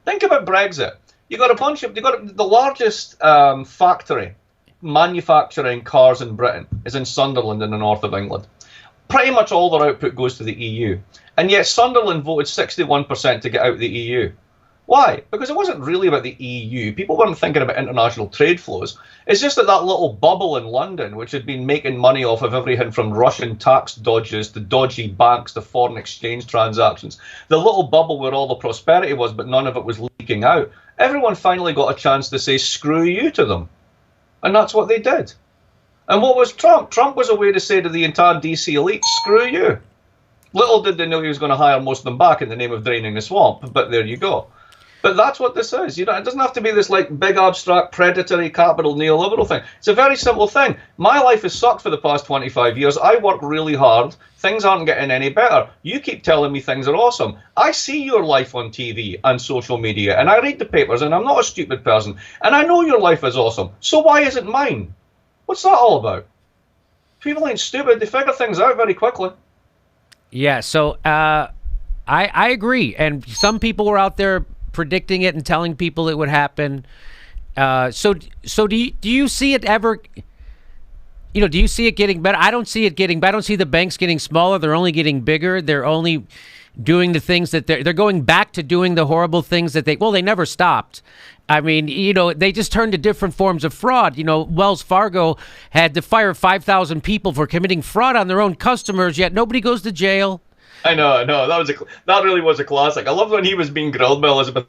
Think about Brexit. You got the largest factory manufacturing cars in Britain is in Sunderland in the north of England. Pretty much all their output goes to the EU. And yet Sunderland voted 61% to get out of the EU. Why? Because it wasn't really about the EU. People weren't thinking about international trade flows. It's just that that little bubble in London, which had been making money off of everything from Russian tax dodges to dodgy banks to foreign exchange transactions, the little bubble where all the prosperity was, but none of it was leaking out, everyone finally got a chance to say screw you to them. And that's what they did. And what was Trump? Trump was a way to say to the entire DC elite, screw you. Little did they know he was going to hire most of them back in the name of draining the swamp, but there you go. But that's what this is. You know, it doesn't have to be this like big abstract predatory capital neoliberal thing. It's a very simple thing. My life has sucked for the past 25 years. I work really hard. Things aren't getting any better. You keep telling me things are awesome. I see your life on TV and social media, and I read the papers, and I'm not a stupid person, and I know your life is awesome. So why isn't mine? What's that all about? People ain't stupid. They figure things out very quickly. Yeah, so I agree. And some people were out there predicting it and telling people it would happen. So do you see it ever, do you see it getting better? I don't see it getting better. I don't see the banks getting smaller. They're only getting bigger. They're only doing the things that they're going back to doing the horrible things that they never stopped. I mean, they just turned to different forms of fraud. Wells Fargo had to fire 5,000 people for committing fraud on their own customers, yet nobody goes to jail. I know. That really was a classic. I loved when he was being grilled by Elizabeth,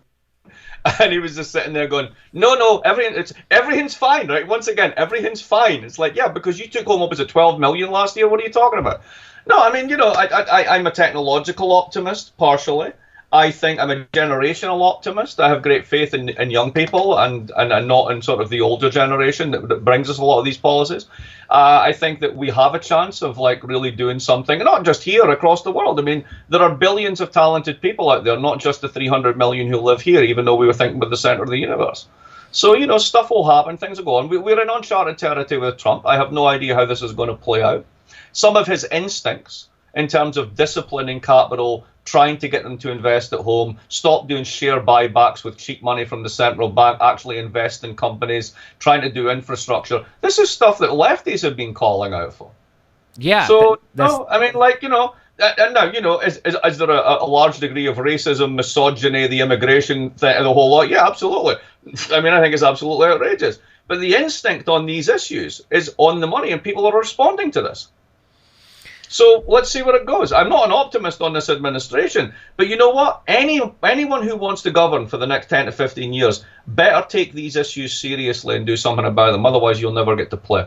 and he was just sitting there going, "No, everything's fine, right? Once again, everything's fine." It's like, yeah, because you took home, what was it, 12 million last year? What are you talking about? No, I mean, I'm a technological optimist partially. I think I'm a generational optimist. I have great faith in young people and not in sort of the older generation that brings us a lot of these policies. I think that we have a chance of like really doing something, not just here, across the world. I mean, there are billions of talented people out there, not just the 300 million who live here, even though we were thinking about the center of the universe. So, stuff will happen, things will go on. We're in uncharted territory with Trump. I have no idea how this is going to play out. Some of his instincts in terms of disciplining capital, trying to get them to invest at home, stop doing share buybacks with cheap money from the central bank, actually invest in companies, trying to do infrastructure. This is stuff that lefties have been calling out for. Yeah. So, no, I mean, like, and now, is there a large degree of racism, misogyny, the immigration thing, the whole lot? Yeah, absolutely. I mean, I think it's absolutely outrageous. But the instinct on these issues is on the money, and people are responding to this. So let's see where it goes. I'm not an optimist on this administration, but you know what? Anyone who wants to govern for the next 10 to 15 years better take these issues seriously and do something about them. Otherwise, you'll never get to play.